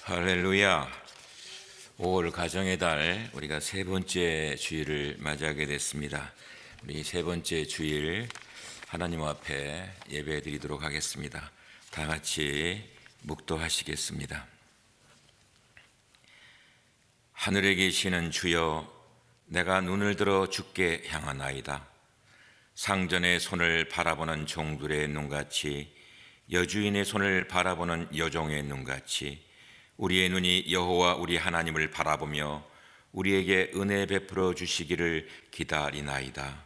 할렐루야. 5월 가정의 달, 우리가 세 번째 주일을 맞이하게 됐습니다. 우리 세 번째 주일 하나님 앞에 예배 드리도록 하겠습니다. 다 같이 묵도하시겠습니다. 하늘에 계시는 주여, 내가 눈을 들어 주께 향하나이다. 상전의 손을 바라보는 종들의 눈같이, 여주인의 손을 바라보는 여종의 눈같이 우리의 눈이 여호와 우리 하나님을 바라보며 우리에게 은혜 베풀어 주시기를 기다리나이다.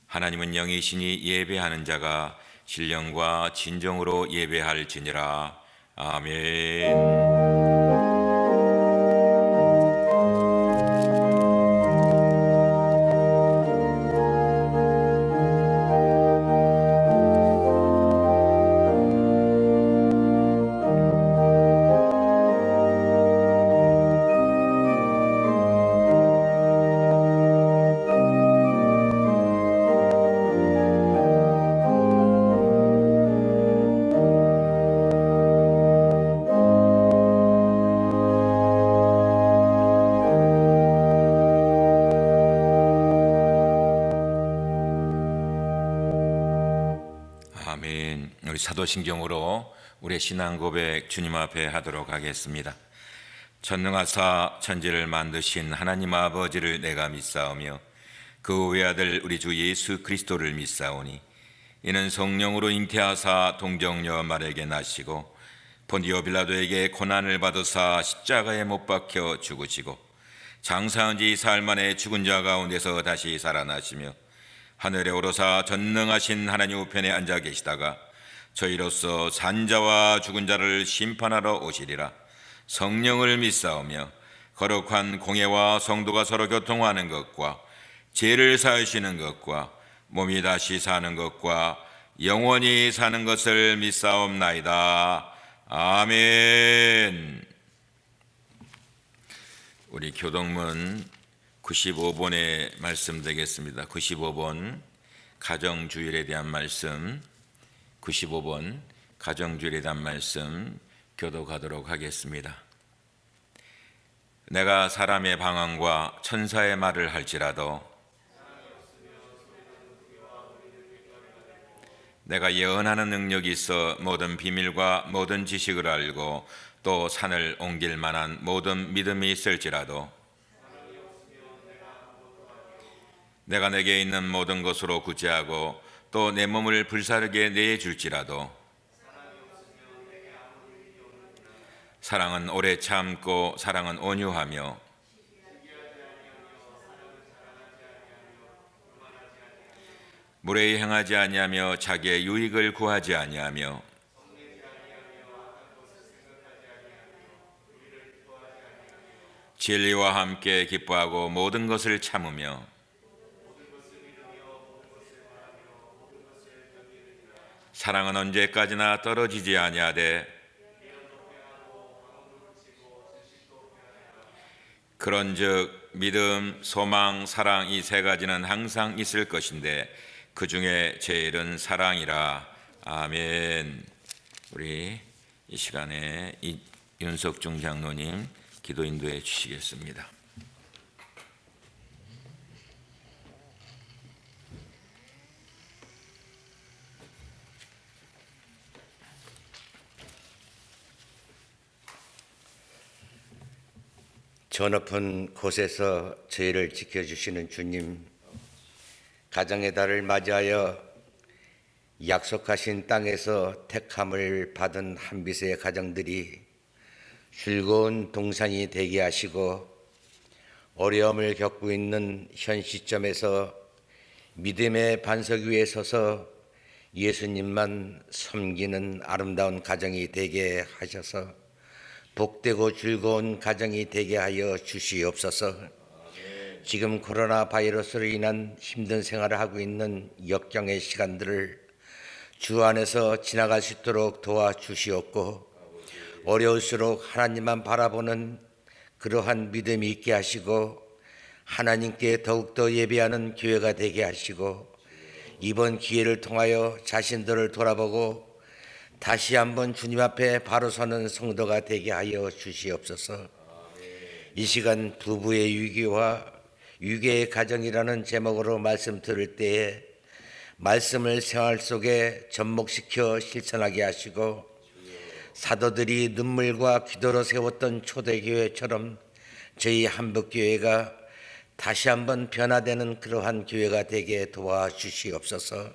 하나님은 영이시니 예배하는 자가 신령과 진정으로 예배할지니라. 아멘. 아멘. 우리 사도신경으로 우리의 신앙 고백 주님 앞에 하도록 하겠습니다. 전능하사 천지를 만드신 하나님 아버지를 내가 믿사오며 그 외아들 우리 주 예수 그리스도를 믿사오니 이는 성령으로 잉태하사 동정녀 마리아에게 나시고 본디오 빌라도에게 고난을 받으사 십자가에 못 박혀 죽으시고 장사한 지 사흘 만에 죽은 자 가운데서 다시 살아나시며 하늘에 오르사 전능하신 하나님 우편에 앉아 계시다가 저희로서 산자와 죽은 자를 심판하러 오시리라. 성령을 믿사오며 거룩한 공예와 성도가 서로 교통하는 것과 죄를 사하시는 것과 몸이 다시 사는 것과 영원히 사는 것을 믿사옵나이다. 아멘. 우리 교동문 95번의 말씀 되겠습니다. 95번 가정주일에 대한 말씀, 95번 가정주일에 대한 말씀 교독하도록 하겠습니다. 내가 사람의 방언과 천사의 말을 할지라도 내가 예언하는 능력이 있어 모든 비밀과 모든 지식을 알고 또 산을 옮길 만한 모든 믿음이 있을지라도 내가 내게 있는 모든 것으로 구제하고 또 내 몸을 불사르게 내줄지라도 사랑은 오래 참고 사랑은 온유하며 무례히 행하지 아니하며 자기의 유익을 구하지 아니하며 진리와 함께 기뻐하고 모든 것을 참으며 사랑은 언제까지나 떨어지지 아니하되 그런즉 믿음, 소망, 사랑 이 세 가지는 항상 있을 것인데 그 중에 제일은 사랑이라. 아멘. 우리 이 시간에 윤석중 장로님 기도 인도해 주시겠습니다. 저 높은 곳에서 저희를 지켜주시는 주님, 가정의 달을 맞이하여 약속하신 땅에서 택함을 받은 한빛의 가정들이 즐거운 동산이 되게 하시고 어려움을 겪고 있는 현 시점에서 믿음의 반석 위에 서서 예수님만 섬기는 아름다운 가정이 되게 하셔서 복되고 즐거운 가정이 되게 하여 주시옵소서. 지금 코로나 바이러스로 인한 힘든 생활을 하고 있는 역경의 시간들을 주 안에서 지나갈 수 있도록 도와주시옵고 어려울수록 하나님만 바라보는 그러한 믿음이 있게 하시고 하나님께 더욱더 예배하는 교회가 되게 하시고 이번 기회를 통하여 자신들을 돌아보고 다시 한번 주님 앞에 바로 서는 성도가 되게 하여 주시옵소서. 이 시간 부부의 위기와 위계의 가정이라는 제목으로 말씀 들을 때에 말씀을 생활 속에 접목시켜 실천하게 하시고 사도들이 눈물과 기도로 세웠던 초대교회처럼 저희 한북교회가 다시 한번 변화되는 그러한 교회가 되게 도와주시옵소서.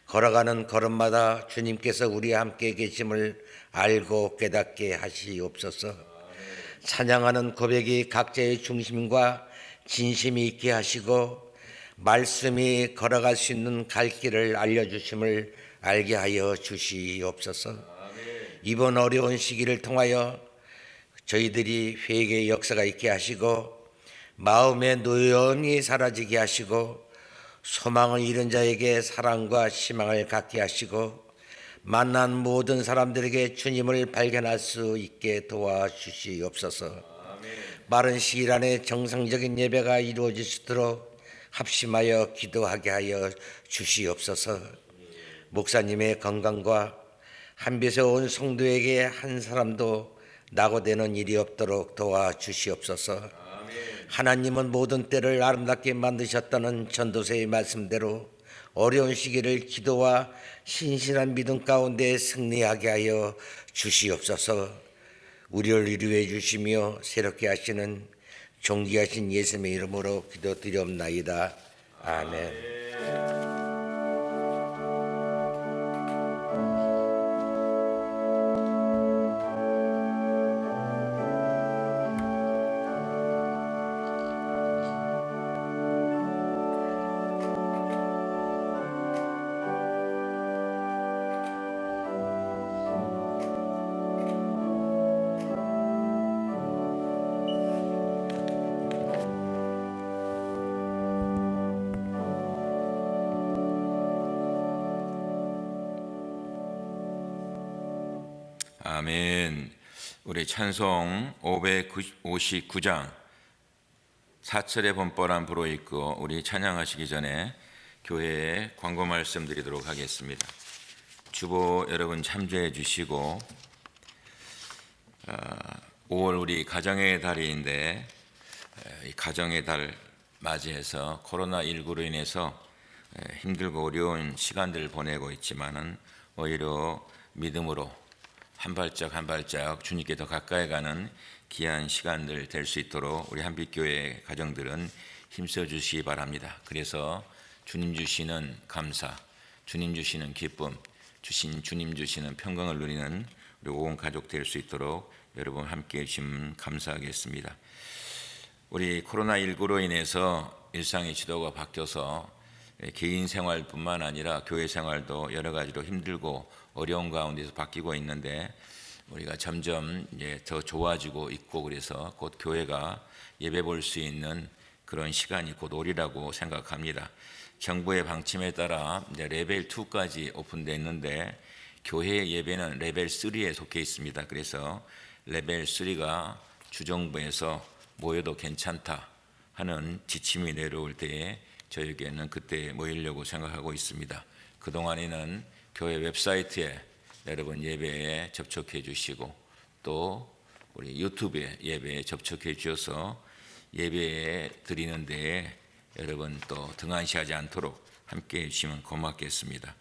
걸어가는 걸음마다 주님께서 우리와 함께 계심을 알고 깨닫게 하시옵소서. 찬양하는 고백이 각자의 중심과 진심이 있게 하시고 말씀이 걸어갈 수 있는 갈 길을 알려주심을 알게 하여 주시옵소서. 이번 어려운 시기를 통하여 저희들이 회개의 역사가 있게 하시고 마음의 노여움이 사라지게 하시고 소망을 잃은 자에게 사랑과 희망을 갖게 하시고 만난 모든 사람들에게 주님을 발견할 수 있게 도와주시옵소서. 빠른 시일 안에 정상적인 예배가 이루어질 수 있도록 합심하여 기도하게 하여 주시옵소서. 목사님의 건강과 한빛에 온 성도에게 한 사람도 낙오되는 일이 없도록 도와주시옵소서. 하나님은 모든 때를 아름답게 만드셨다는 전도서의 말씀대로 어려운 시기를 기도와 신실한 믿음 가운데 승리하게 하여 주시옵소서. 우리를 위로해 주시며 새롭게 하시는 존귀하신 예수님의 이름으로 기도드리옵나이다. 아멘. 아멘. 우리 찬송 559장 사철의 번벌한 불어 있고 우리 찬양하시기 전에 교회에 광고 말씀드리도록 하겠습니다. 주보 여러분 참조해 주시고 5월 우리 가정의 달인데 이 가정의 달 맞이해서 코로나19로 인해서 힘들고 어려운 시간들을 보내고 있지만은 오히려 믿음으로 한 발짝 한 발짝 주님께 더 가까이 가는 귀한 시간들 될 수 있도록 우리 한빛교회 가정들은 힘써 주시기 바랍니다. 그래서 주님 주시는 감사, 주님 주시는 기쁨, 주님 주시는 평강을 누리는 우리 온 가족 될 수 있도록 여러분 함께 해주시면 감사하겠습니다. 우리 코로나19로 인해서 일상의 지도가 바뀌어서 개인 생활뿐만 아니라 교회 생활도 여러 가지로 힘들고 어려운 가운데서 바뀌고 있는데 우리가 점점 이제 더 좋아지고 있고 그래서 곧 교회가 예배 볼 수 있는 그런 시간이 곧 오리라고 생각합니다. 정부의 방침에 따라 이제 레벨 2까지 오픈됐는데 교회 예배는 레벨 3에 속해 있습니다. 그래서 레벨 3가 주정부에서 모여도 괜찮다 하는 지침이 내려올 때에 저에게는 그때 모이려고 생각하고 있습니다. 그동안에는 교회 웹사이트에 여러분 예배에 접촉해 주시고 또 우리 유튜브에 예배에 접촉해 주셔서 예배에 드리는 데에 여러분 또 등한시하지 않도록 함께 해주시면 고맙겠습니다.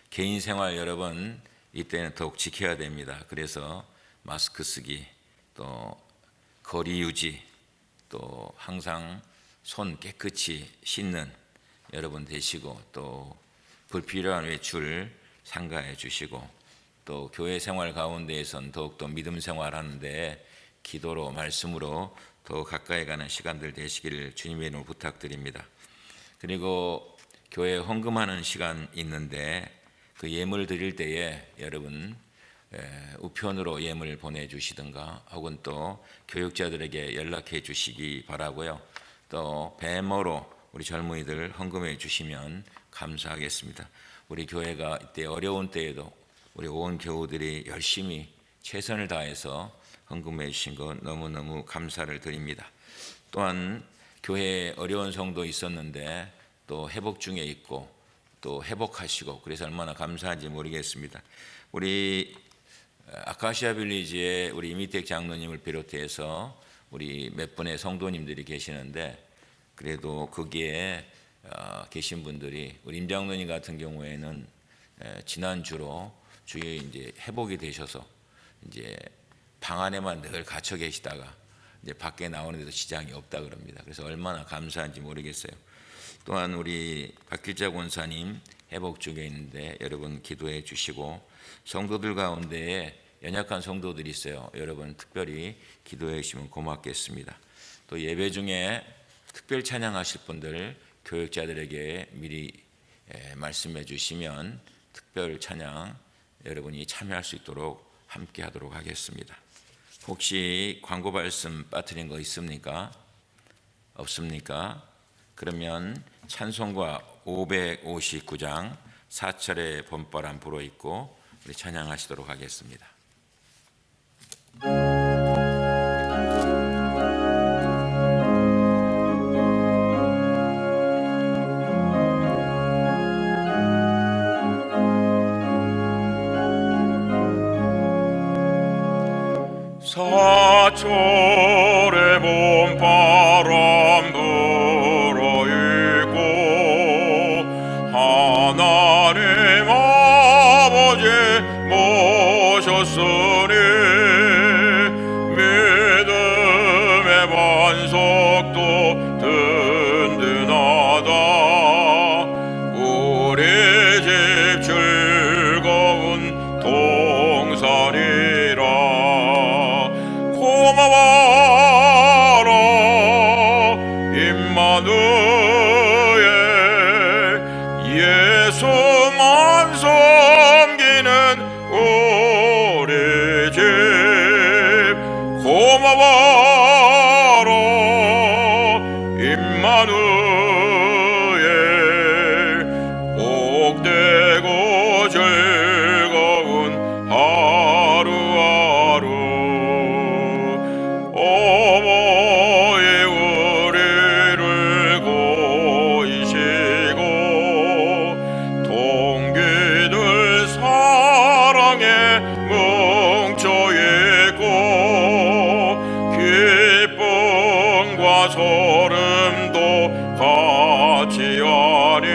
개인 생활 여러분 이때는 더욱 지켜야 됩니다. 그래서 마스크 쓰기 또 거리 유지 또 항상 손 깨끗이 씻는 여러분 되시고 또 불필요한 외출 삼가해 주시고 또 교회 생활 가운데에선 더욱더 믿음 생활하는데 기도로 말씀으로 더 가까이 가는 시간들 되시기를 주님의 이름으로 부탁드립니다. 그리고 교회에 헌금하는 시간 있는데 그 예물 드릴 때에 여러분 우편으로 예물 보내주시든가 혹은 또 교육자들에게 연락해 주시기 바라고요. 또 배모로 우리 젊은이들 헌금해 주시면 감사하겠습니다. 우리 교회가 이때 어려운 때에도 우리 온 교우들이 열심히 최선을 다해서 헌금해 주신 것 너무너무 감사를 드립니다. 또한 교회에 어려운 성도 있었는데 또 회복 중에 있고 또 회복하시고 그래서 얼마나 감사한지 모르겠습니다. 우리 아카시아 빌리지에 우리 이미택 장로님을 비롯해서 우리 몇 분의 성도님들이 계시는데 그래도 거기에 계신 분들이 우리 임 장로님 같은 경우에는 지난주로 주에 이제 회복이 되셔서 이제 방 안에만 늘 갇혀 계시다가 이제 밖에 나오는데도 지장이 없다 그럽니다. 그래서 얼마나 감사한지 모르겠어요. 또한 우리 박길자 권사님 회복 중에 있는데 여러분 기도해 주시고 성도들 가운데 연약한 성도들이 있어요. 여러분 특별히 기도해 주시면 고맙겠습니다. 또 예배 중에 특별 찬양하실 분들 교육자들에게 미리 말씀해 주시면 특별 찬양 여러분이 참여할 수 있도록 함께 하도록 하겠습니다. 혹시 광고 말씀 빠뜨린 거 있습니까? 없습니까? 그러면 찬송가 559장 4절의 본바람 불어있고 우리 찬양하시도록 하겠습니다. 사철의 봄바람 불어있고 하나님 아버지 모셨으니 믿음의 반석도 든든하다. 우리 집 즐거운 동산이라 고마워라 임마누엘 예수만 섬기는 우리 집 고마워라 임마누엘 복되고 즐거운 하루하루 어머니 우리를 고이시고 동기들 사랑에 뭉쳐있고 기쁨과 소름도 같이 하니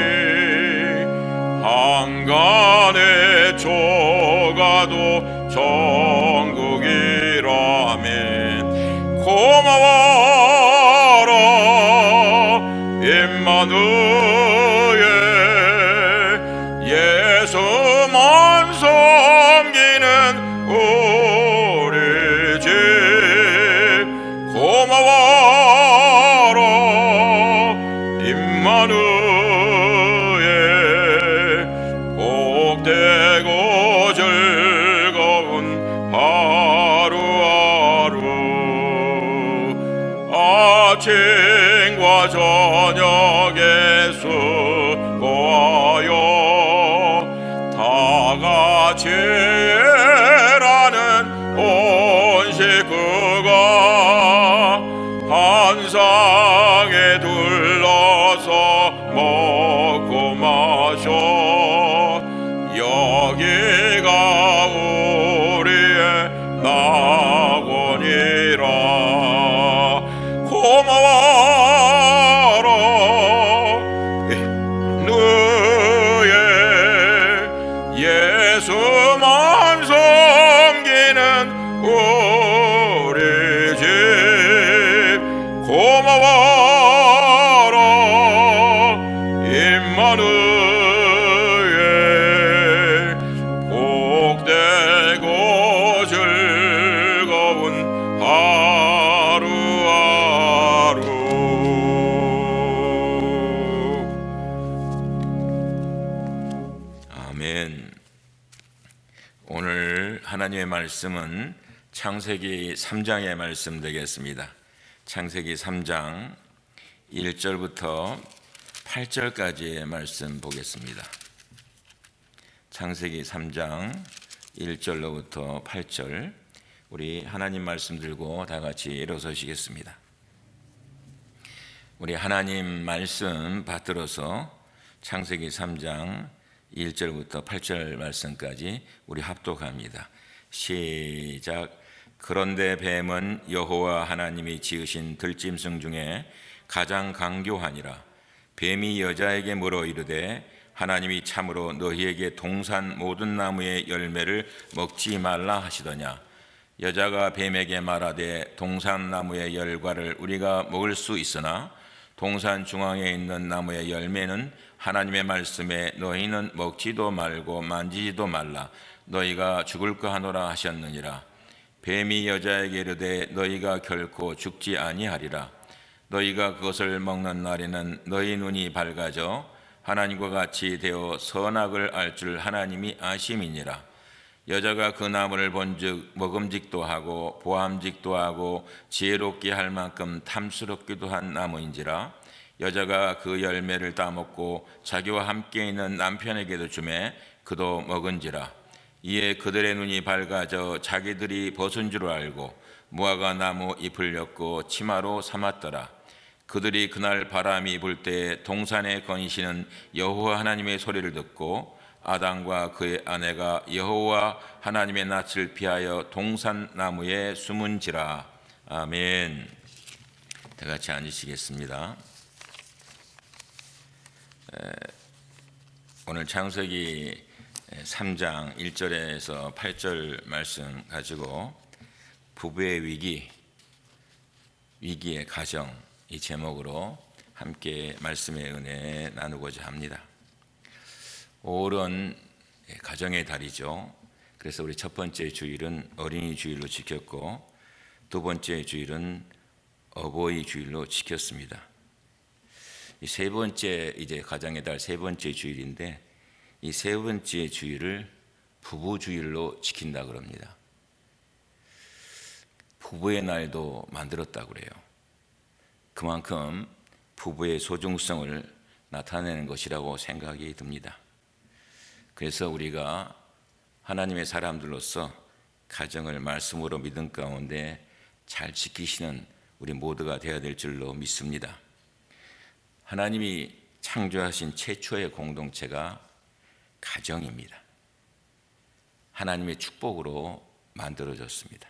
한간에 초가도 천국이라면 고마워라 임마누엘 예수만 섬기는 우리 집 고마워라 임마누엘 복되고 즐거운 하루하루 아침과 저녁에 수고하여 다 같이 일하는 온 식구가 한 상에 둘러서 먹고 마셔 여기가 우리의 낙원이라 고마워라 누의 예수만 섬기는 우리 집 고마워라 임마누엘 복되고 즐거운 하루하루 아멘. 오늘 하나님의 말씀은 창세기 3장의 말씀 되겠습니다. 창세기 3장 1절부터 8절까지의 말씀 보겠습니다. 창세기 3장 1절로부터 8절 우리 하나님 말씀 들고 다 같이 일어서시겠습니다. 우리 하나님 말씀 받들어서 창세기 3장 1절부터 8절 말씀까지 우리 합독합니다. 시작. 그런데 뱀은 여호와 하나님이 지으신 들짐승 중에 가장 강교하니라. 뱀이 여자에게 물어 이르되 하나님이 참으로 너희에게 동산 모든 나무의 열매를 먹지 말라 하시더냐. 여자가 뱀에게 말하되 동산 나무의 열과를 우리가 먹을 수 있으나 동산 중앙에 있는 나무의 열매는 하나님의 말씀에 너희는 먹지도 말고 만지지도 말라 너희가 죽을까 하노라 하셨느니라. 뱀이 여자에게 이르되 너희가 결코 죽지 아니하리라. 너희가 그것을 먹는 날에는 너희 눈이 밝아져 하나님과 같이 되어 선악을 알 줄 하나님이 아심이니라. 여자가 그 나무를 본즉 먹음직도 하고 보암직도 하고 지혜롭게 할 만큼 탐스럽기도 한 나무인지라. 여자가 그 열매를 따먹고 자기와 함께 있는 남편에게도 주매 그도 먹은지라. 이에 그들의 눈이 밝아져 자기들이 벗은 줄 알고 무화과 나무 잎을 엮고 치마로 삼았더라. 그들이 그날 바람이 불 때 동산에 거니시는 여호와 하나님의 소리를 듣고 아담과 그의 아내가 여호와 하나님의 낯을 피하여 동산 나무에 숨은지라. 아멘. 다 같이 앉으시겠습니다. 오늘 창세기 3장 1절에서 8절 말씀 가지고 부부의 위기의 가정 이 제목으로 함께 말씀의 은혜 나누고자 합니다. 5월은 가정의 달이죠. 그래서 우리 첫 번째 주일은 어린이 주일로 지켰고 두 번째 주일은 어버이 주일로 지켰습니다. 이 세 번째 이제 가정의 달 세 번째 주일인데 이 세 번째 주일을 부부 주일로 지킨다 그럽니다. 부부의 날도 만들었다고 그래요. 그만큼 부부의 소중성을 나타내는 것이라고 생각이 듭니다. 그래서 우리가 하나님의 사람들로서 가정을 말씀으로 믿음 가운데 잘 지키시는 우리 모두가 되어야 될 줄로 믿습니다. 하나님이 창조하신 최초의 공동체가 가정입니다. 하나님의 축복으로 만들어졌습니다.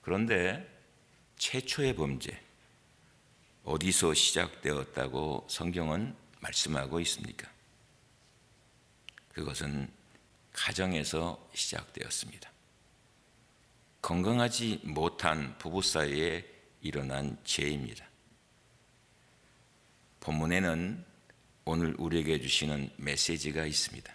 그런데 최초의 범죄 어디서 시작되었다고 성경은 말씀하고 있습니까? 그것은 가정에서 시작되었습니다. 건강하지 못한 부부 사이에 일어난 죄입니다. 본문에는 오늘 우리에게 주시는 메시지가 있습니다.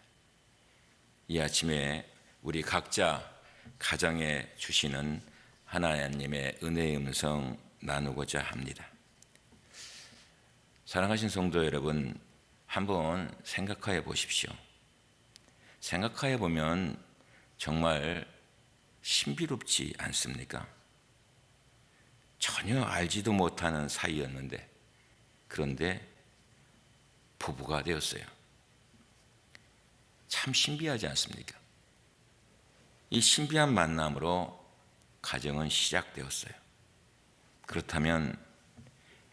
이 아침에 우리 각자 가정에 주시는 하나님의 은혜의 음성 나누고자 합니다. 사랑하신 성도 여러분, 한번 생각해 보십시오. 생각해 보면 정말 신비롭지 않습니까? 전혀 알지도 못하는 사이였는데 그런데 부부가 되었어요. 참 신비하지 않습니까? 이 신비한 만남으로 가정은 시작되었어요. 그렇다면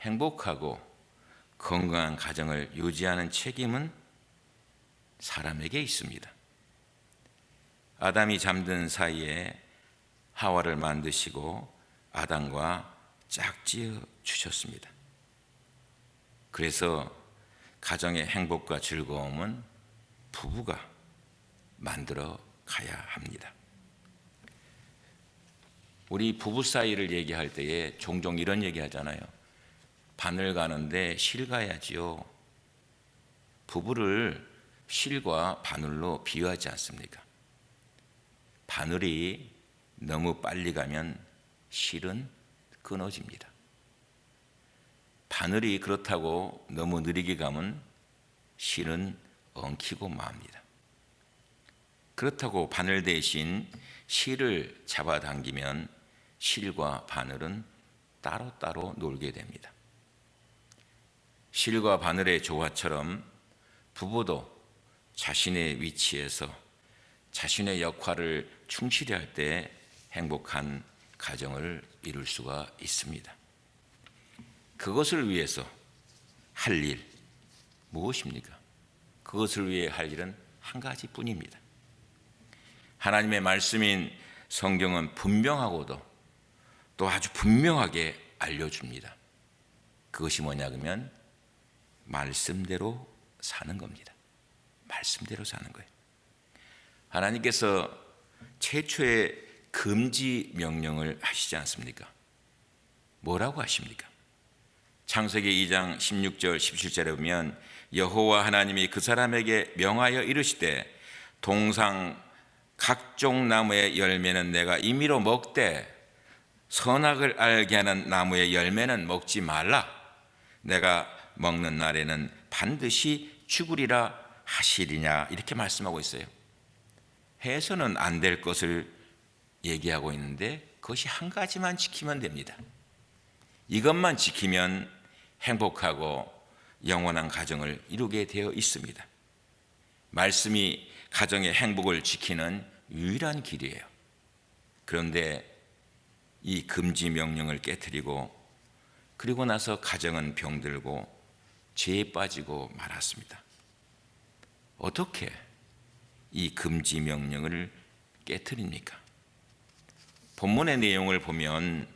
행복하고 건강한 가정을 유지하는 책임은 사람에게 있습니다. 아담이 잠든 사이에 하와를 만드시고 아담과 짝지어 주셨습니다. 그래서 가정의 행복과 즐거움은 부부가 만들어 가야 합니다. 우리 부부 사이를 얘기할 때에 종종 이런 얘기 하잖아요. 바늘 가는데 실 가야지요. 부부를 실과 바늘로 비유하지 않습니까? 바늘이 너무 빨리 가면 실은 끊어집니다. 바늘이 그렇다고 너무 느리게 가면 실은 엉키고 맙니다. 그렇다고 바늘 대신 실을 잡아당기면 실과 바늘은 따로따로 놀게 됩니다. 실과 바늘의 조화처럼 부부도 자신의 위치에서 자신의 역할을 충실히 할 때 행복한 가정을 이룰 수가 있습니다. 그것을 위해서 할 일, 무엇입니까? 그것을 위해 할 일은 한 가지뿐입니다. 하나님의 말씀인 성경은 분명하고도 또 아주 분명하게 알려줍니다. 그것이 뭐냐 그러면 말씀대로 사는 겁니다. 말씀대로 사는 거예요. 하나님께서 최초의 금지 명령을 하시지 않습니까? 뭐라고 하십니까? 창세기 2장 16절 17절에 보면 여호와 하나님이 그 사람에게 명하여 이르시되 동상 각종 나무의 열매는 내가 임의로 먹되 선악을 알게 하는 나무의 열매는 먹지 말라. 내가 먹는 날에는 반드시 죽으리라 하시리냐, 이렇게 말씀하고 있어요. 해서는 안 될 것을 얘기하고 있는데 그것이 한 가지만 지키면 됩니다. 이것만 지키면 행복하고 영원한 가정을 이루게 되어 있습니다. 말씀이 가정의 행복을 지키는 유일한 길이에요. 그런데 이 금지 명령을 깨트리고 그리고 나서 가정은 병들고 죄에 빠지고 말았습니다. 어떻게 이 금지 명령을 깨트립니까? 본문의 내용을 보면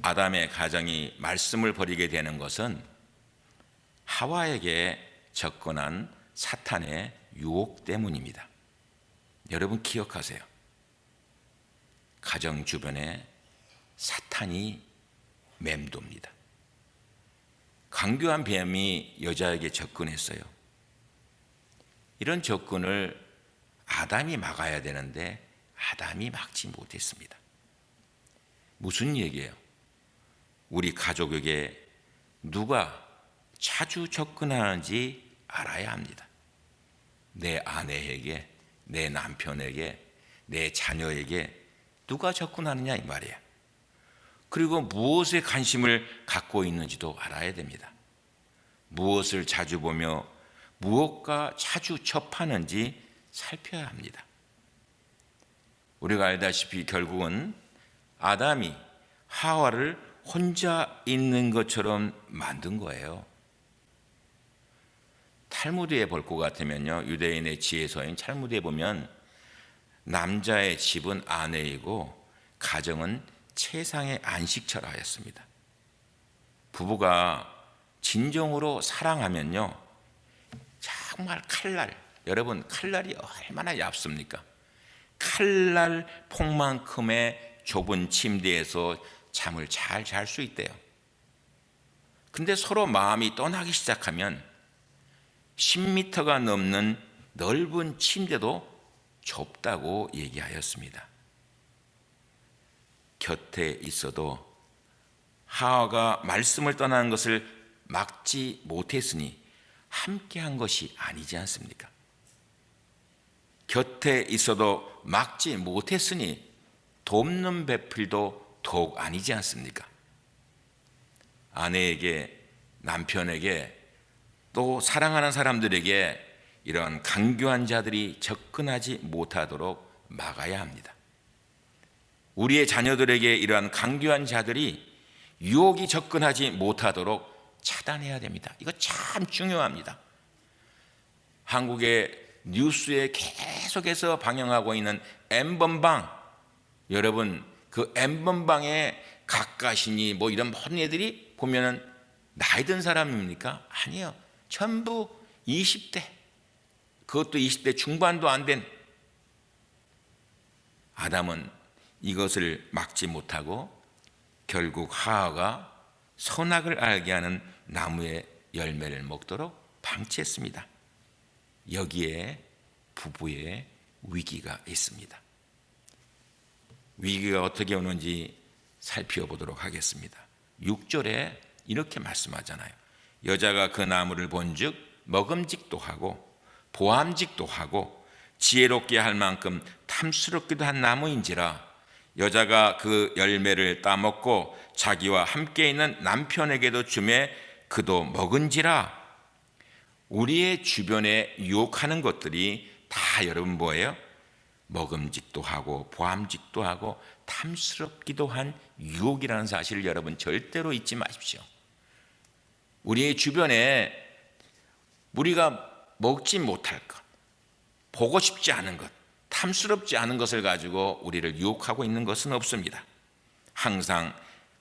아담의 가정이 말씀을 버리게 되는 것은 하와에게 접근한 사탄의 유혹 때문입니다. 여러분 기억하세요. 가정 주변에 사탄이 맴돕니다. 강교한 뱀이 여자에게 접근했어요. 이런 접근을 아담이 막아야 되는데 아담이 막지 못했습니다. 무슨 얘기예요? 우리 가족에게 누가 자주 접근하는지 알아야 합니다. 내 아내에게, 내 남편에게, 내 자녀에게 누가 접근하느냐 이 말이에요. 그리고 무엇에 관심을 갖고 있는지도 알아야 됩니다. 무엇을 자주 보며 무엇과 자주 접하는지 살펴야 합니다. 우리가 알다시피 결국은 아담이 하와를 혼자 있는 것처럼 만든 거예요. 탈무드에 볼 것 같으면요, 유대인의 지혜서인 탈무드에 보면 남자의 집은 아내이고 가정은 최상의 안식처라 하였습니다. 부부가 진정으로 사랑하면요, 정말 칼날, 여러분 칼날이 얼마나 얇습니까? 칼날 폭만큼의 좁은 침대에서 잠을 잘 잘 수 있대요. 근데 서로 마음이 떠나기 시작하면 10m가 넘는 넓은 침대도 좁다고 얘기하였습니다. 곁에 있어도 하와가 말씀을 떠나는 것을 막지 못했으니 함께한 것이 아니지 않습니까? 곁에 있어도 막지 못했으니 돕는 배필도 더욱 아니지 않습니까? 아내에게, 남편에게, 또 사랑하는 사람들에게 이런 강교한 자들이 접근하지 못하도록 막아야 합니다. 우리의 자녀들에게 이러한 강교한 자들이 유혹이 접근하지 못하도록 차단해야 됩니다. 이거 참 중요합니다. 한국의 뉴스에 계속해서 방영하고 있는 N번방, 여러분 그 N번방에 가까시니 뭐 이런 모든 애들이 보면은 나이 든 사람입니까? 아니요. 전부 20대, 그것도 20대 중반도 안 된. 아담은 이것을 막지 못하고 결국 하와가 선악을 알게 하는 나무의 열매를 먹도록 방치했습니다. 여기에 부부의 위기가 있습니다. 위기가 어떻게 오는지 살펴보도록 하겠습니다. 6절에 이렇게 말씀하잖아요. 여자가 그 나무를 본즉 먹음직도 하고 보암직도 하고 지혜롭게 할 만큼 탐스럽기도 한 나무인지라 여자가 그 열매를 따먹고 자기와 함께 있는 남편에게도 주매 그도 먹은지라. 우리의 주변에 유혹하는 것들이 다 여러분 뭐예요? 먹음직도 하고 보암직도 하고 탐스럽기도 한 유혹이라는 사실을 여러분 절대로 잊지 마십시오. 우리의 주변에 우리가 먹지 못할 것, 보고 싶지 않은 것, 탐스럽지 않은 것을 가지고 우리를 유혹하고 있는 것은 없습니다. 항상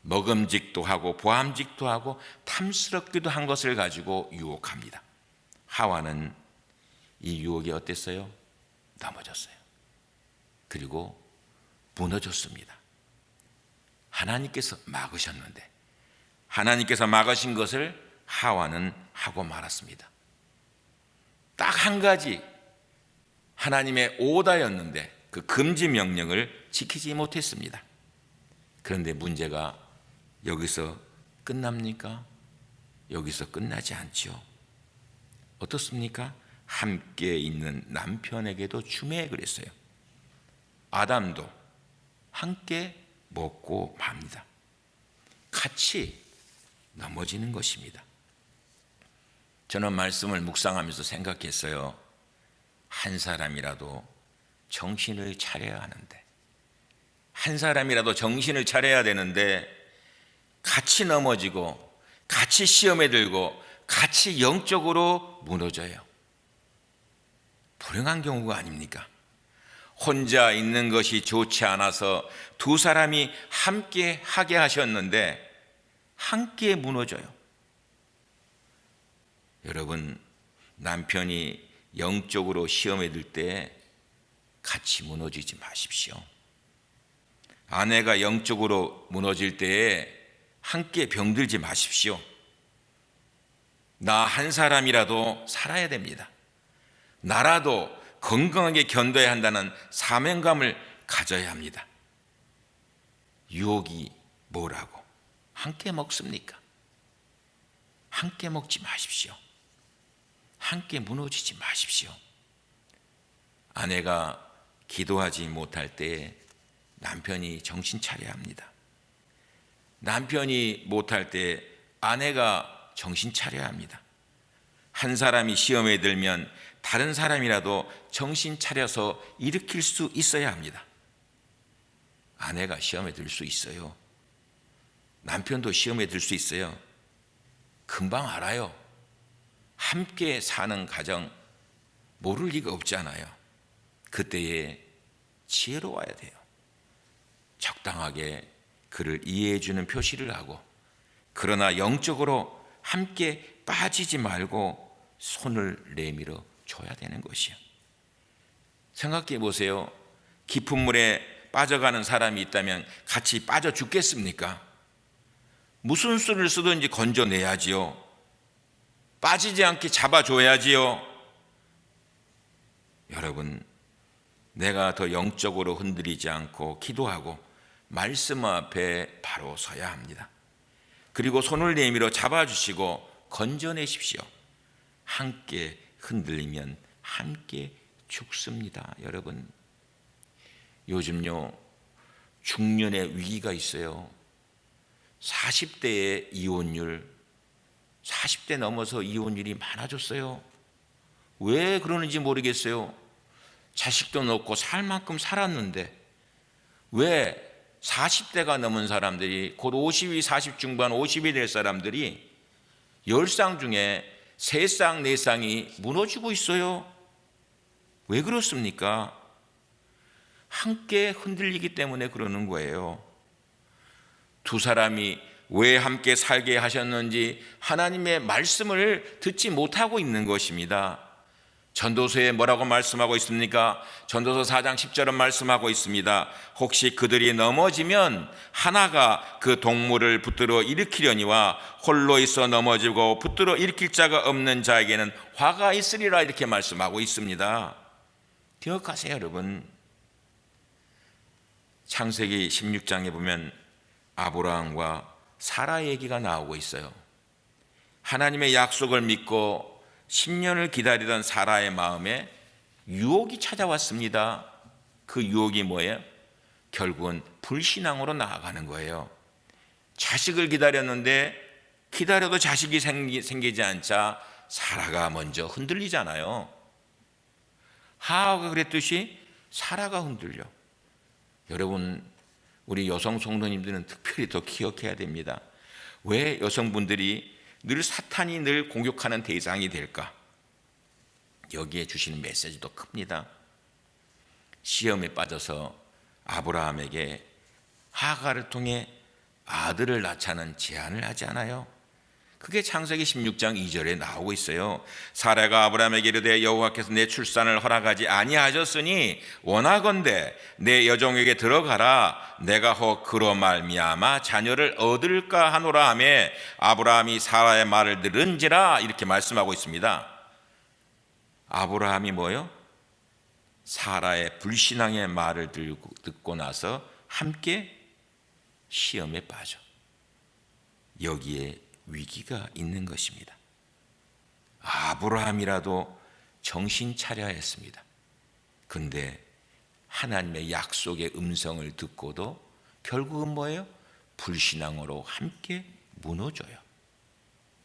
먹음직도 하고 보암직도 하고 탐스럽기도 한 것을 가지고 유혹합니다. 하와는 이 유혹이 어땠어요? 넘어졌어요. 그리고 무너졌습니다. 하나님께서 막으셨는데 하나님께서 막으신 것을 하와는 하고 말았습니다. 딱 한 가지 하나님의 오다였는데 그 금지 명령을 지키지 못했습니다. 그런데 문제가 여기서 끝납니까? 여기서 끝나지 않죠. 어떻습니까? 함께 있는 남편에게도 주매 그랬어요. 아담도 함께 먹고 맙니다. 같이 넘어지는 것입니다. 저는 말씀을 묵상하면서 생각했어요. 한 사람이라도 정신을 차려야 하는데, 한 사람이라도 정신을 차려야 되는데 같이 넘어지고 같이 시험에 들고 같이 영적으로 무너져요. 불행한 경우가 아닙니까? 혼자 있는 것이 좋지 않아서 두 사람이 함께 하게 하셨는데 함께 무너져요. 여러분, 남편이 영적으로 시험에 들 때 같이 무너지지 마십시오. 아내가 영적으로 무너질 때에 함께 병들지 마십시오. 나 한 사람이라도 살아야 됩니다. 나라도 건강하게 견뎌야 한다는 사명감을 가져야 합니다. 유혹이 뭐라고? 함께 먹습니까? 함께 먹지 마십시오. 함께 무너지지 마십시오. 아내가 기도하지 못할 때 남편이 정신 차려야 합니다. 남편이 못할 때 아내가 정신 차려야 합니다. 한 사람이 시험에 들면 다른 사람이라도 정신 차려서 일으킬 수 있어야 합니다. 아내가 시험에 들 수 있어요. 남편도 시험에 들 수 있어요. 금방 알아요. 함께 사는 가정 모를 리가 없잖아요. 그때에 지혜로워야 돼요. 적당하게 그를 이해해 주는 표시를 하고, 그러나 영적으로 함께 빠지지 말고 손을 내밀어 줘야 되는 것이요. 생각해 보세요. 깊은 물에 빠져가는 사람이 있다면 같이 빠져 죽겠습니까? 무슨 수를 쓰든지 건져내야지요. 빠지지 않게 잡아줘야지요. 여러분, 내가 더 영적으로 흔들리지 않고 기도하고 말씀 앞에 바로 서야 합니다. 그리고 손을 내밀어 잡아주시고 건져내십시오. 함께 흔들리면 함께 죽습니다. 여러분, 요즘요 중년의 위기가 있어요. 40대의 이혼율, 40대 넘어서 이혼율이 많아졌어요. 왜 그러는지 모르겠어요. 자식도 낳고 살 만큼 살았는데 왜 40대가 넘은 사람들이, 곧 50이 40 중반 50이 될 사람들이 10쌍 중에 3쌍 4쌍이 무너지고 있어요. 왜 그렇습니까? 함께 흔들리기 때문에 그러는 거예요. 두 사람이 왜 함께 살게 하셨는지 하나님의 말씀을 듣지 못하고 있는 것입니다. 전도서에 뭐라고 말씀하고 있습니까? 전도서 4장 10절은 말씀하고 있습니다. 혹시 그들이 넘어지면 하나가 그 동물을 붙들어 일으키려니와 홀로 있어 넘어지고 붙들어 일으킬 자가 없는 자에게는 화가 있으리라, 이렇게 말씀하고 있습니다. 기억하세요, 여러분. 창세기 16장에 보면 아브라함과 사라 얘기가 나오고 있어요. 하나님의 약속을 믿고 10년을 기다리던 사라의 마음에 유혹이 찾아왔습니다. 그 유혹이 뭐예요? 결국은 불신앙으로 나아가는 거예요. 자식을 기다렸는데 기다려도 자식이 생기지 않자 사라가 먼저 흔들리잖아요. 하와가 그랬듯이 사라가 흔들려. 여러분, 우리 여성 성도님들은 특별히 더 기억해야 됩니다. 왜 여성분들이 늘 사탄이 늘 공격하는 대상이 될까? 여기에 주시는 메시지도 큽니다. 시험에 빠져서 아브라함에게 하가를 통해 아들을 낳자는 제안을 하지 않아요? 그게 창세기 16장 2절에 나오고 있어요. 사라가 아브라함에게 이르되 여호와께서 내 출산을 허락하지 아니하셨으니 원하건대 내 여종에게 들어가라. 내가 혹 그로 말미암아 자녀를 얻을까 하노라 하며 아브라함이 사라의 말을 들은지라 이렇게 말씀하고 있습니다. 아브라함이 뭐요? 사라의 불신앙의 말을 듣고 나서 함께 시험에 빠져. 여기에 위기가 있는 것입니다. 아브라함이라도 정신 차려야 했습니다. 근데 하나님의 약속의 음성을 듣고도 결국은 뭐예요? 불신앙으로 함께 무너져요.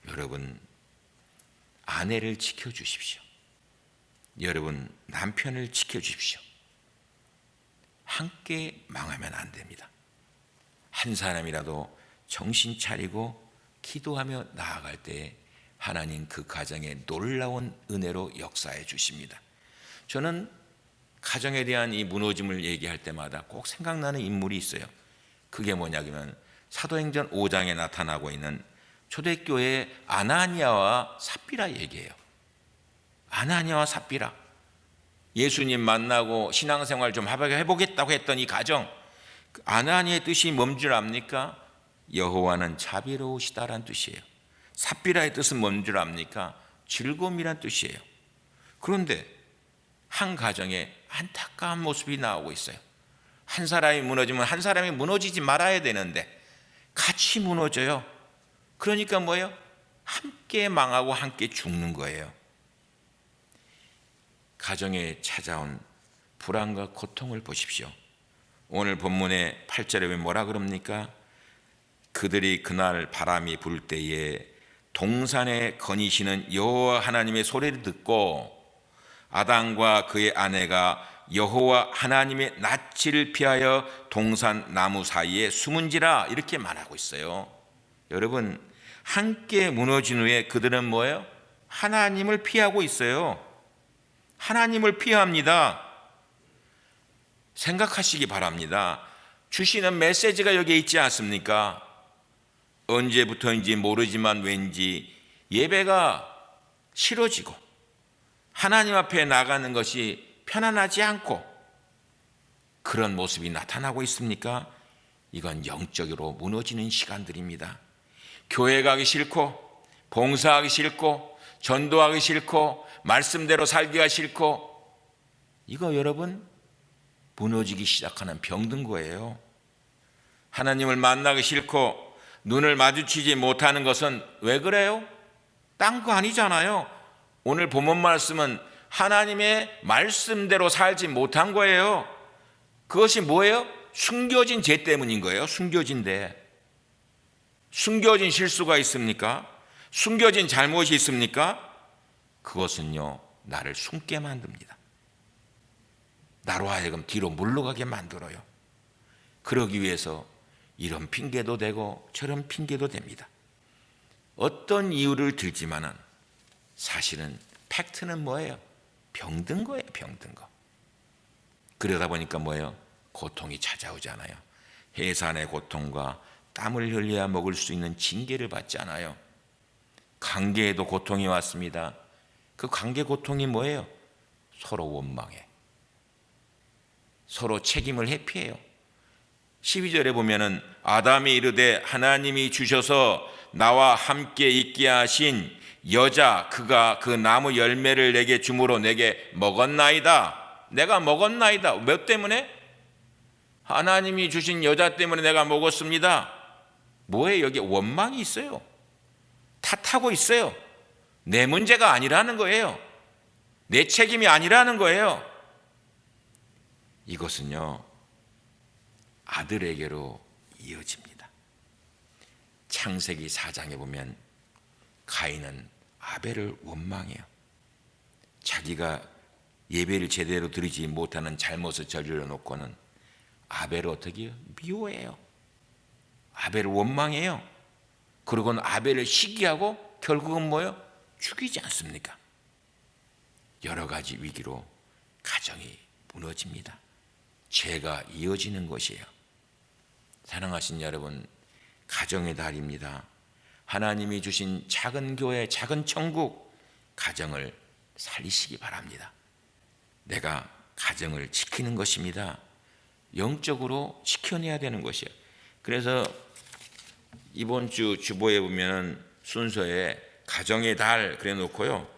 여러분, 아내를 지켜주십시오. 여러분, 남편을 지켜주십시오. 함께 망하면 안 됩니다. 한 사람이라도 정신 차리고 기도하며 나아갈 때 하나님 그 가정에 놀라운 은혜로 역사해 주십니다. 저는 가정에 대한 이 무너짐을 얘기할 때마다 꼭 생각나는 인물이 있어요. 그게 뭐냐면 사도행전 5장에 나타나고 있는 초대교회의 아나니아와 삽비라 얘기예요. 아나니아와 삽비라, 예수님 만나고 신앙생활 좀 해보겠다고 했던 이 가정, 아나니아의 뜻이 뭔 줄 압니까? 여호와는 자비로우시다란 뜻이에요. 삽비라의 뜻은 뭔 줄 압니까? 즐거움이란 뜻이에요. 그런데 한 가정에 안타까운 모습이 나오고 있어요. 한 사람이 무너지면 한 사람이 무너지지 말아야 되는데 같이 무너져요. 그러니까 뭐예요? 함께 망하고 함께 죽는 거예요. 가정에 찾아온 불안과 고통을 보십시오. 오늘 본문의 8절에 뭐라 그럽니까? 그들이 그날 바람이 불 때에 동산에 거니시는 여호와 하나님의 소리를 듣고 아담과 그의 아내가 여호와 하나님의 낯을 피하여 동산 나무 사이에 숨은지라 이렇게 말하고 있어요. 여러분, 함께 무너진 후에 그들은 뭐예요? 하나님을 피하고 있어요. 하나님을 피합니다. 생각하시기 바랍니다. 주시는 메시지가 여기에 있지 않습니까? 언제부터인지 모르지만 왠지 예배가 싫어지고 하나님 앞에 나가는 것이 편안하지 않고 그런 모습이 나타나고 있습니까? 이건 영적으로 무너지는 시간들입니다. 교회 가기 싫고 봉사하기 싫고 전도하기 싫고 말씀대로 살기가 싫고, 이거 여러분 무너지기 시작하는 병든 거예요. 하나님을 만나기 싫고 눈을 마주치지 못하는 것은 왜 그래요? 딴 거 아니잖아요. 오늘 본문 말씀은 하나님의 말씀대로 살지 못한 거예요. 그것이 뭐예요? 숨겨진 죄 때문인 거예요. 숨겨진데 숨겨진 실수가 있습니까? 숨겨진 잘못이 있습니까? 그것은요, 나를 숨게 만듭니다. 나로 하여금 뒤로 물러가게 만들어요. 그러기 위해서 이런 핑계도 되고 저런 핑계도 됩니다. 어떤 이유를 들지만은 사실은 팩트는 뭐예요? 병든 거예요. 병든 거. 그러다 보니까 뭐예요? 고통이 찾아오잖아요. 해산의 고통과 땀을 흘려야 먹을 수 있는 징계를 받지 않아요. 관계에도 고통이 왔습니다. 그 관계 고통이 뭐예요? 서로 원망해. 서로 책임을 회피해요. 12절에 보면은 아담이 이르되 하나님이 주셔서 나와 함께 있게 하신 여자 그가 그 나무 열매를 내게 주므로 내게 먹었나이다. 내가 먹었나이다. 몇 때문에? 하나님이 주신 여자 때문에 내가 먹었습니다. 뭐에 여기 원망이 있어요. 탓하고 있어요. 내 문제가 아니라는 거예요. 내 책임이 아니라는 거예요. 이것은요, 아들에게로 이어집니다. 창세기 4장에 보면 가인은 아벨을 원망해요. 자기가 예배를 제대로 드리지 못하는 잘못을 저질러 놓고는 아벨을 어떻게 해요? 미워해요. 아벨을 원망해요. 그러고는 아벨을 시기하고 결국은 뭐예요? 죽이지 않습니까? 여러 가지 위기로 가정이 무너집니다. 죄가 이어지는 것이에요. 사랑하신 여러분, 가정의 달입니다. 하나님이 주신 작은 교회, 작은 천국, 가정을 살리시기 바랍니다. 내가 가정을 지키는 것입니다. 영적으로 지켜내야 되는 것이에요. 그래서 이번 주 주보에 보면 순서에 가정의 달 그래 놓고요,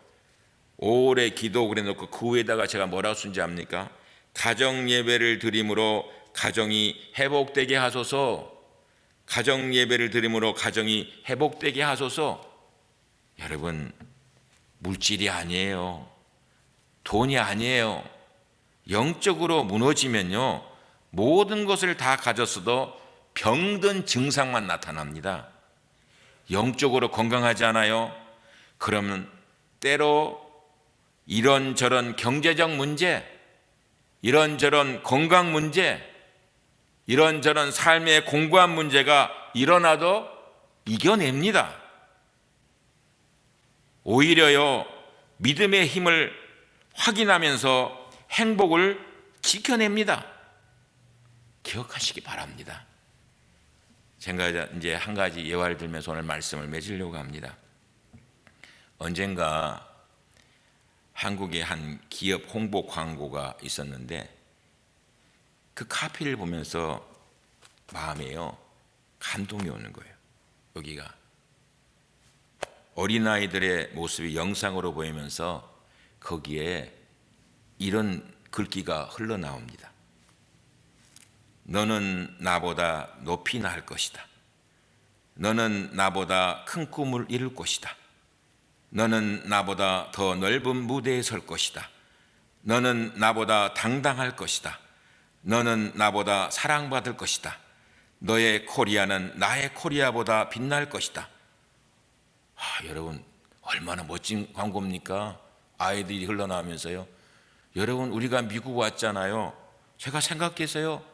5월의 기도 그래 놓고 그 위에다가 제가 뭐라고 쓴지 압니까? 가정 예배를 드림으로 가정이 회복되게 하소서. 가정 예배를 드림으로 가정이 회복되게 하소서. 여러분, 물질이 아니에요. 돈이 아니에요. 영적으로 무너지면요, 모든 것을 다 가졌어도 병든 증상만 나타납니다. 영적으로 건강하지 않아요? 그러면 때로 이런저런 경제적 문제, 이런저런 건강 문제, 이런저런 삶의 공고한 문제가 일어나도 이겨냅니다. 오히려요, 믿음의 힘을 확인하면서 행복을 지켜냅니다. 기억하시기 바랍니다. 제가 이제 한 가지 예화를 들면서 오늘 말씀을 맺으려고 합니다. 언젠가 한국의 한 기업 홍보 광고가 있었는데 그 카피를 보면서 마음에요, 감동이 오는 거예요. 여기가 어린아이들의 모습이 영상으로 보이면서 거기에 이런 글귀가 흘러나옵니다. 너는 나보다 높이 날 것이다. 너는 나보다 큰 꿈을 이룰 것이다. 너는 나보다 더 넓은 무대에 설 것이다. 너는 나보다 당당할 것이다. 너는 나보다 사랑받을 것이다. 너의 코리아는 나의 코리아보다 빛날 것이다. 여러분, 얼마나 멋진 광고입니까? 아이들이 흘러나오면서요. 여러분, 우리가 미국 왔잖아요. 제가 생각해서요,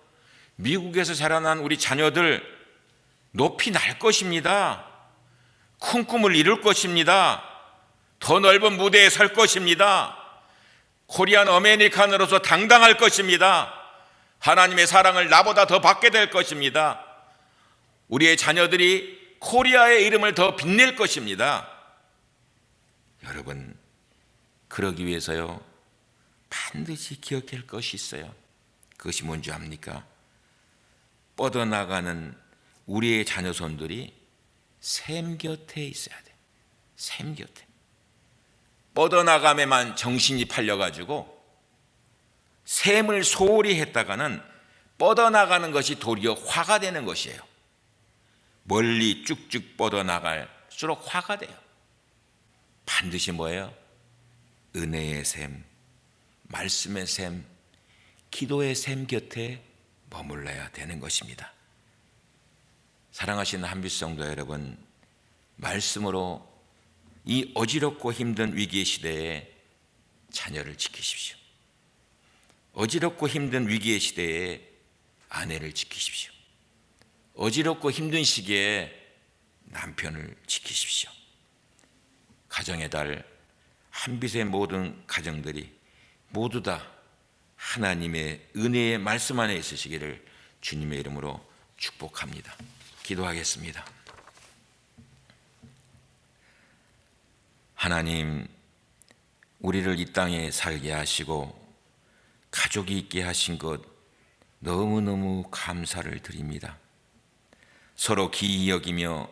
미국에서 자라난 우리 자녀들 높이 날 것입니다. 큰 꿈을 이룰 것입니다. 더 넓은 무대에 설 것입니다. 코리안 아메리칸으로서 당당할 것입니다. 하나님의 사랑을 나보다 더 받게 될 것입니다. 우리의 자녀들이 코리아의 이름을 더 빛낼 것입니다. 여러분, 그러기 위해서요, 반드시 기억할 것이 있어요. 그것이 뭔지 압니까? 뻗어나가는 우리의 자녀손들이 샘 곁에 있어야 돼. 샘 곁에. 뻗어나감에만 정신이 팔려가지고 샘을 소홀히 했다가는 뻗어나가는 것이 도리어 화가 되는 것이에요. 멀리 쭉쭉 뻗어나갈수록 화가 돼요. 반드시 뭐예요? 은혜의 샘, 말씀의 샘, 기도의 샘 곁에 머물러야 되는 것입니다. 사랑하시는 한빛 성도 여러분, 말씀으로 이 어지럽고 힘든 위기의 시대에 자녀를 지키십시오. 어지럽고 힘든 위기의 시대에 아내를 지키십시오. 어지럽고 힘든 시기에 남편을 지키십시오. 가정의 달 한빛의 모든 가정들이 모두 다 하나님의 은혜의 말씀 안에 있으시기를 주님의 이름으로 축복합니다. 기도하겠습니다. 하나님, 우리를 이 땅에 살게 하시고 가족이 있게 하신 것 너무너무 감사를 드립니다. 서로 기이 여기며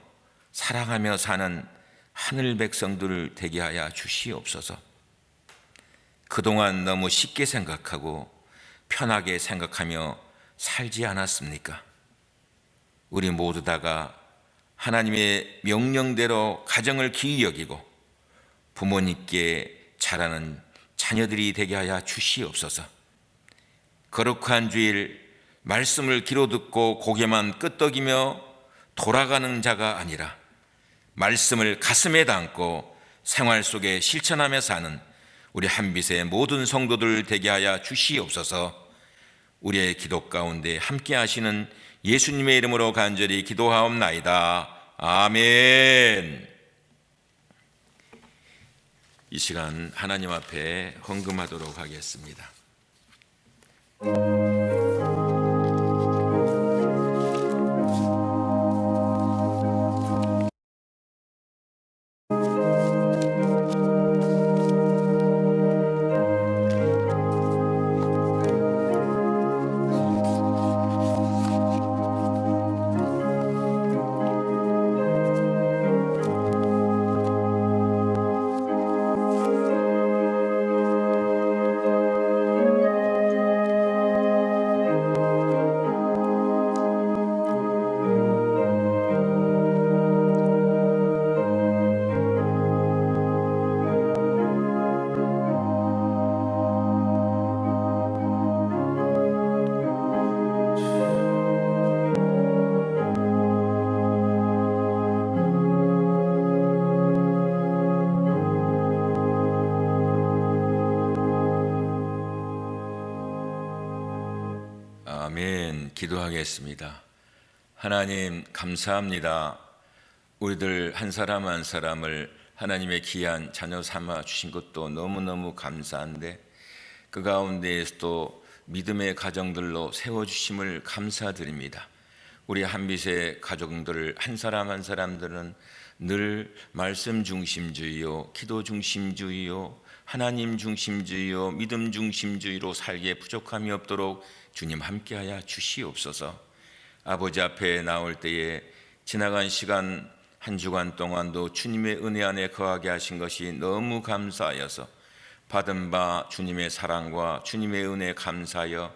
사랑하며 사는 하늘 백성들을 되게 하여 주시옵소서. 그동안 너무 쉽게 생각하고 편하게 생각하며 살지 않았습니까? 우리 모두 다가 하나님의 명령대로 가정을 기이 여기고 부모님께 잘하는 자녀들이 되게 하여 주시옵소서. 거룩한 주일 말씀을 귀로 듣고 고개만 끄덕이며 돌아가는 자가 아니라 말씀을 가슴에 담고 생활 속에 실천하며 사는 우리 한빛의 모든 성도들 되게 하여 주시옵소서. 우리의 기도 가운데 함께 하시는 예수님의 이름으로 간절히 기도하옵나이다. 아멘. 이 시간 하나님 앞에 헌금하도록 하겠습니다. 아멘. 기도하겠습니다. 하나님 감사합니다. 우리들 한 사람 한 사람을 하나님의 귀한 자녀 삼아 주신 것도 너무너무 감사한데 그 가운데에서도 믿음의 가정들로 세워주심을 감사드립니다. 우리 한빛의 가족들 한 사람 한 사람들은 늘 말씀 중심주의요, 기도 중심주의요, 하나님 중심주의요, 믿음 중심주의로 살기에 부족함이 없도록 주님 함께하여 주시옵소서. 아버지 앞에 나올 때에 지나간 시간 한 주간 동안도 주님의 은혜 안에 거하게 하신 것이 너무 감사하여서 받은 바 주님의 사랑과 주님의 은혜에 감사하여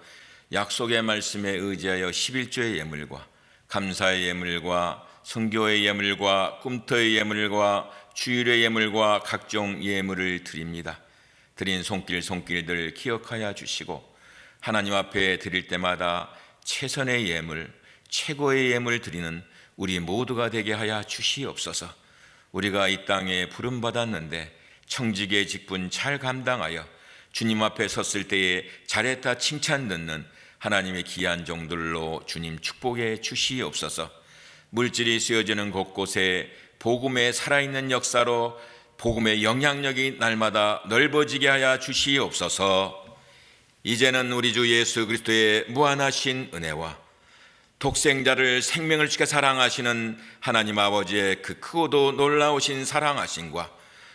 약속의 말씀에 의지하여 11조의 예물과 감사의 예물과 성교의 예물과 꿈터의 예물과 주일의 예물과 각종 예물을 드립니다. 드린 손길들 기억하여 주시고 하나님 앞에 드릴 때마다 최선의 예물, 최고의 예물 드리는 우리 모두가 되게 하여 주시옵소서. 우리가 이 땅에 부름받았는데 청지기의 직분 잘 감당하여 주님 앞에 섰을 때에 잘했다 칭찬 듣는 하나님의 귀한 종들로 주님 축복해 주시옵소서. 물질이 쓰여지는 곳곳에 복음의 살아있는 역사로 복음의 영향력이 날마다 넓어지게 하여 주시옵소서. 이제는 우리 주 예수 그리스도의 무한하신 은혜와 독생자를 생명을 지켜 사랑하시는 하나님 아버지의 그 크고도 놀라우신 사랑하심과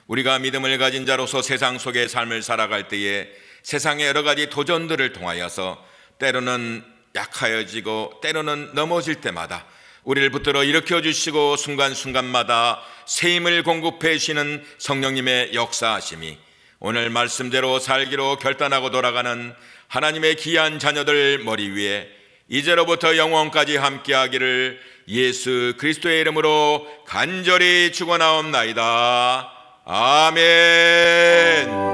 우리가 믿음을 가진 자로서 세상 속의 삶을 살아갈 때에 세상의 여러 가지 도전들을 통하여서 때로는 약하여지고 때로는 넘어질 때마다 우리를 붙들어 일으켜 주시고 순간순간마다 새 힘을 공급해 주시는 성령님의 역사하심이 오늘 말씀대로 살기로 결단하고 돌아가는 하나님의 귀한 자녀들 머리 위에 이제로부터 영원까지 함께하기를 예수 그리스도의 이름으로 간절히 축원하옵나이다. 아멘.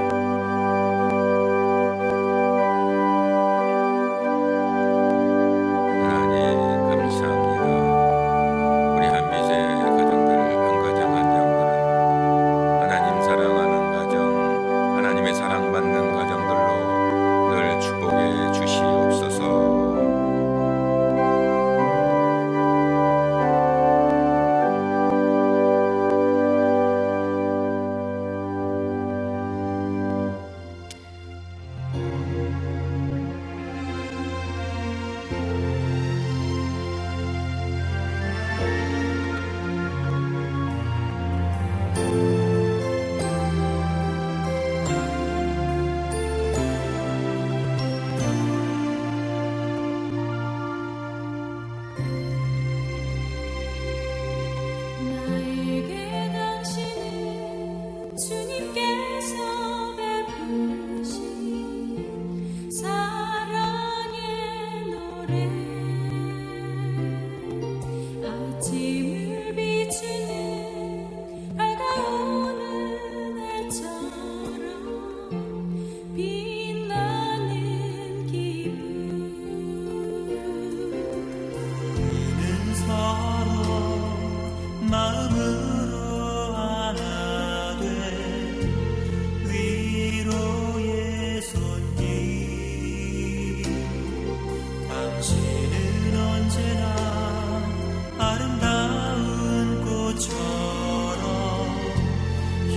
아름다운 꽃처럼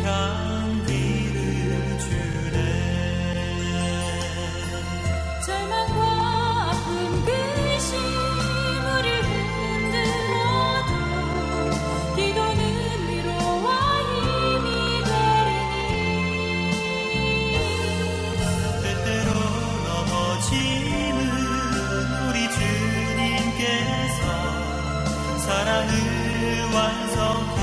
향기를 사랑을 완성해